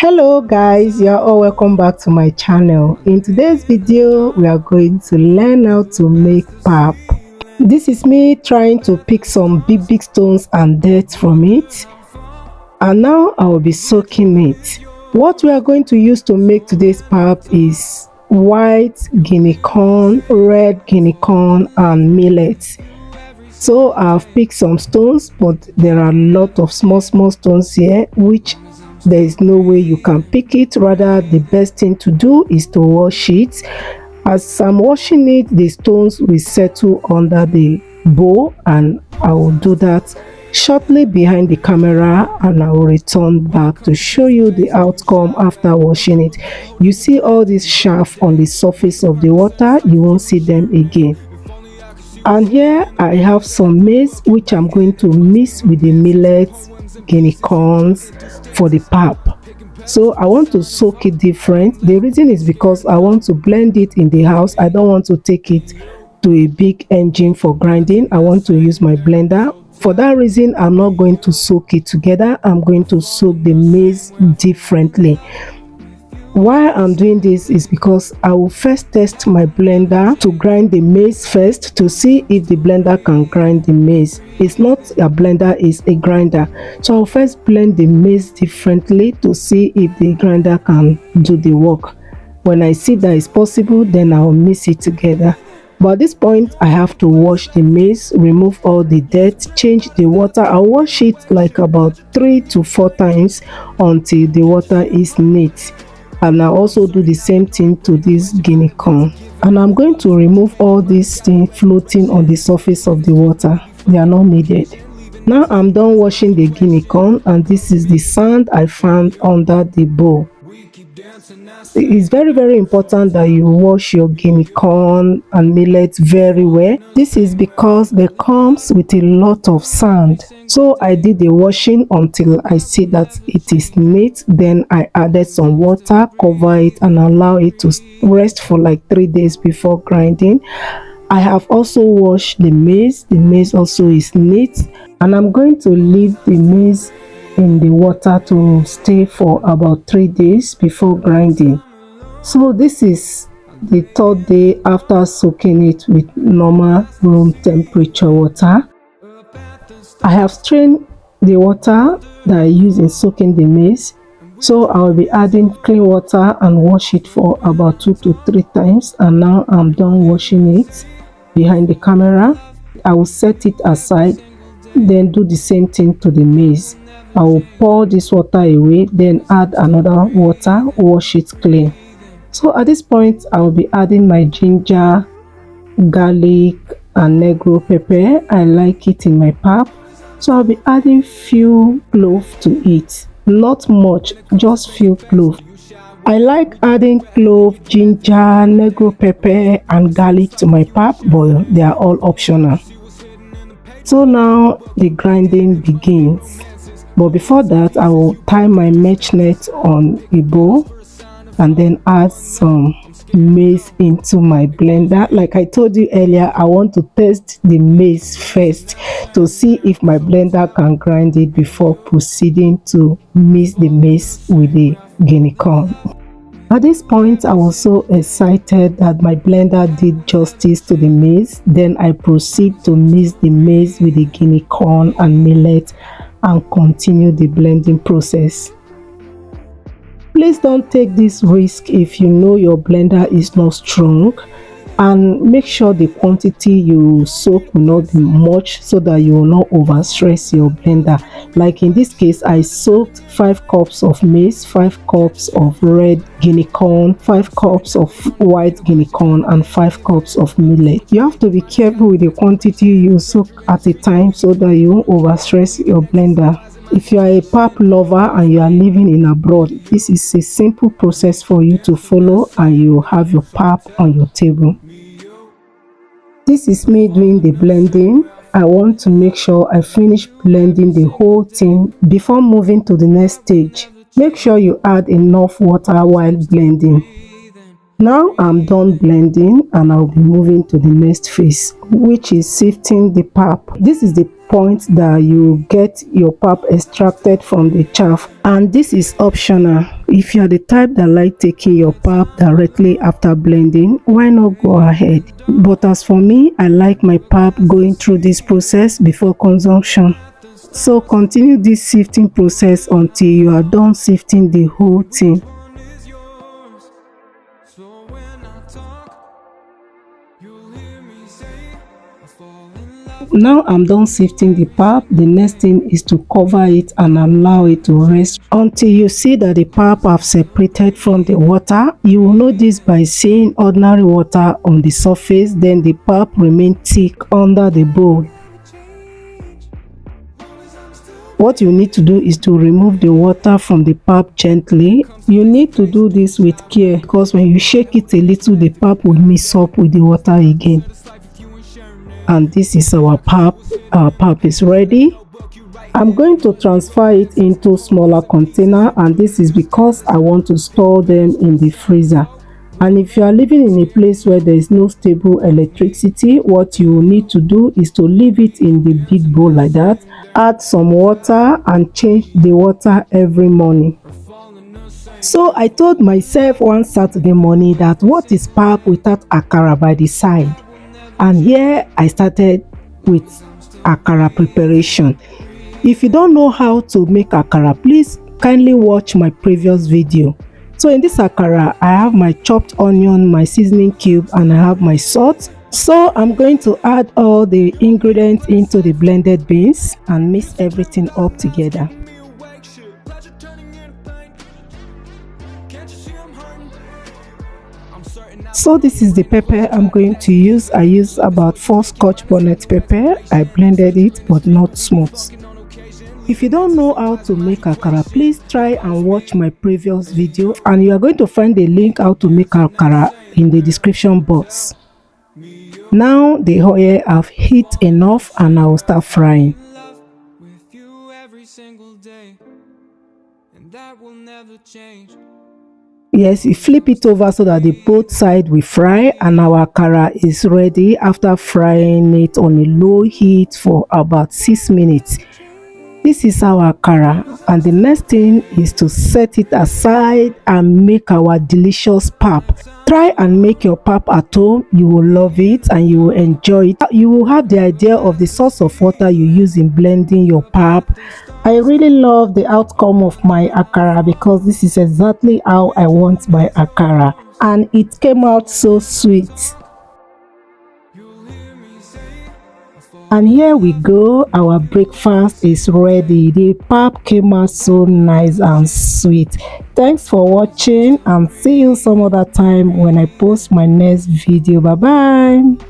Hello guys, you're all welcome back to my channel. In today's video we are going to learn how to make pap. This is me trying to pick some big stones and dirt from it, and now I will be soaking it. What we are going to use to make today's pap is white guinea corn, red guinea corn and millet. So I've picked some stones, but there are a lot of small stones here which there is no way you can pick it. Rather, the best thing to do is to wash it. As I'm washing it, the stones will settle under the bowl, and I will do that shortly behind the camera, and I will return back to show you the outcome after washing it. You see all these chaff on the surface of the water, you won't see them again. And here I have some maize which I'm going to mix with the millet, guinea corns for the pap. So I want to soak it different. The reason is because I want to blend it in the house. I don't want to take it to a big engine for grinding. I want to use my blender. For that reason, I'm not going to soak it together. I'm going to soak the maize differently. Why I'm doing this is because I will first test my blender to grind the maize first to see if the blender can grind the maize. It's not a blender, it's a grinder. So I'll first blend the maize differently to see if the grinder can do the work. When I see that it's possible, then I'll mix it together. But at this point, I have to wash the maize, remove all the dirt, change the water. I'll wash it like about 3 to 4 times until the water is neat. And I also do the same thing to this guinea corn, and I'm going to remove all these things floating on the surface of the water. They are not needed. Now I'm done washing the guinea corn, and this is the sand I found under the bowl. It's very important that you wash your guinea corn and millet very well. This is because they comes with a lot of sand. So I did the washing until I see that it is neat. Then I added some water, cover it and allow it to rest for like 3 days before grinding. I have also washed the maize. The maize also is neat, and I'm going to leave the maize in the water to stay for about 3 days before grinding. So this is the 3rd day after soaking it with normal room temperature water. I have strained the water that I use in soaking the maize, so I'll be adding clean water and wash it for about 2 to 3 times. And now I'm done washing it behind the camera. I will set it aside, then do the same thing to the maize. I will pour this water away, then add another water, wash it clean. So at this point, I will be adding my ginger, garlic and negro pepper. I like it in my pap, so I'll be adding few cloves to it. Not much, just few cloves. I like adding clove, ginger, negro pepper and garlic to my pap, but they are all optional. So now the grinding begins. But before that, I will tie my mesh net on a bowl and then add some maize into my blender. Like I told you earlier, I want to test the maize first to see if my blender can grind it before proceeding to mix the maize with the guinea corn. At this point, I was so excited that my blender did justice to the maize. Then I proceed to mix the maize with the guinea corn and millet and continue the blending process. Please don't take this risk if you know your blender is not strong, and make sure the quantity you soak will not be much so that you will not overstress your blender. Like in this case, I soaked 5 cups of maize, 5 cups of red guinea corn, 5 cups of white guinea corn and 5 cups of millet. You have to be careful with the quantity you soak at a time so that you won't overstress your blender. If you are a pap lover and you are living in abroad, this is a simple process for you to follow, and you have your pap on your table. This is me doing the blending. I want to make sure I finish blending the whole thing before moving to the next stage. Make sure you add enough water while blending. Now I'm done blending and I'll be moving to the next phase, which is sifting the pap. This is the point that you get your pap extracted from the chaff, and this is optional. If you are the type that like taking your pap directly after blending, why not go ahead? But as for me, I like my pap going through this process before consumption. So continue this sifting process until you are done sifting the whole thing. Now I'm done sifting the pap. The next thing is to cover it and allow it to rest until you see that the pap have separated from the water. You will know this by seeing ordinary water on the surface, then the pap remain thick under the bowl. What you need to do is to remove the water from the pap gently. You need to do this with care because when you shake it a little, the pap will mix up with the water again. And this is our pap. Our pap is ready. I'm going to transfer it into smaller container, and this is because I want to store them in the freezer. And if you are living in a place where there is no stable electricity, what you need to do is to leave it in the big bowl like that. Add some water and change the water every morning. So I told myself one Saturday morning that what is pap without akara by the side? And here I started with akara preparation. If you don't know how to make akara, please kindly watch my previous video. So in this akara, I have my chopped onion, my seasoning cube, and I have my salt. So I'm going to add all the ingredients into the blended beans and mix everything up together. So this is the pepper I'm going to use. I use about 4 Scotch bonnet pepper. I blended it but not smooth. If you don't know how to make akara, please try and watch my previous video, and you are going to find the link how to make akara in the description box. Now the oil have heat enough and I will start frying. Yes, you flip it over so that the both side will fry, and our akara is ready after frying it on a low heat for about 6 minutes. This is our akara, and the next thing is to set it aside and make our delicious pap. Try and make your pap at home. You will love it and you will enjoy it. You will have the idea of the source of water you use in blending your pap. I really love the outcome of my akara because this is exactly how I want my akara, and it came out so sweet. And here we go, our breakfast is ready. The pap came out so nice and sweet. Thanks for watching, and see you some other time when I post my next video. Bye bye.